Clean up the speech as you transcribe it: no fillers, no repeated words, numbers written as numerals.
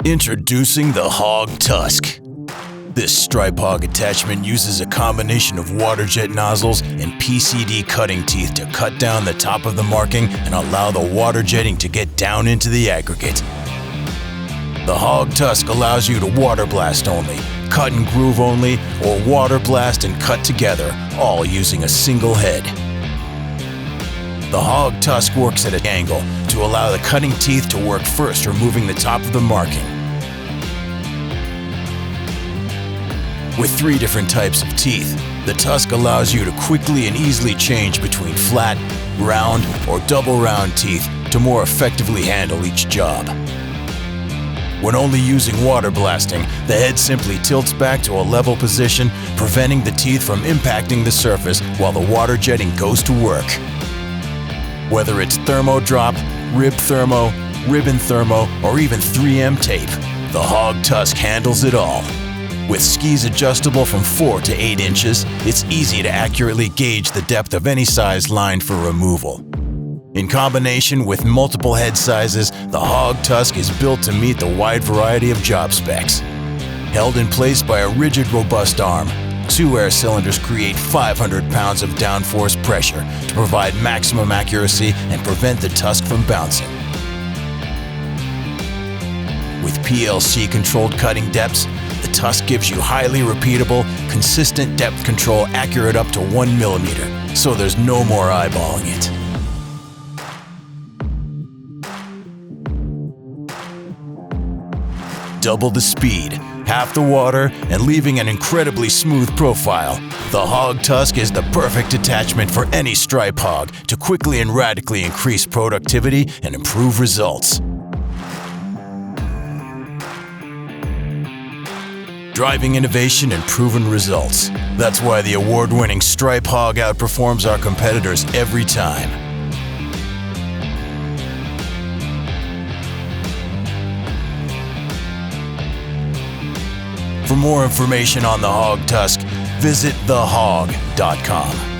Introducing the Hog Tusk. This stripe hog attachment uses a combination of water jet nozzles and PCD cutting teeth to cut down the top of the marking and allow the water jetting to get down into the aggregate. The Hog Tusk allows you to water blast only, cut and groove only, or water blast and cut together, all using a single head. The Hog Tusk works at an angle to allow the cutting teeth to work first, removing the top of the marking. With 3 different types of teeth, the Tusk allows you to quickly and easily change between flat, round, or double round teeth to more effectively handle each job. When only using water blasting, the head simply tilts back to a level position, preventing the teeth from impacting the surface while the water jetting goes to work. Whether it's thermo drop, rib thermo, ribbon thermo, or even 3M tape, the Hog Tusk handles it all. With skis adjustable from 4 to 8 inches, it's easy to accurately gauge the depth of any size line for removal. In combination with multiple head sizes, the Hog Tusk is built to meet the wide variety of job specs. Held in place by a rigid, robust arm, 2 air cylinders create 500 pounds of downforce pressure to provide maximum accuracy and prevent the tusk from bouncing. With PLC-controlled cutting depths, the Tusk gives you highly repeatable, consistent depth control accurate up to 1 millimeter, so there's no more eyeballing it. Double the speed, half the water, and leaving an incredibly smooth profile, the Hog Tusk is the perfect attachment for any stripe hog to quickly and radically increase productivity and improve results. Driving innovation and proven results. That's why the award-winning stripe hog outperforms our competitors every time. For more information on the Hog Tusk, visit thehog.com.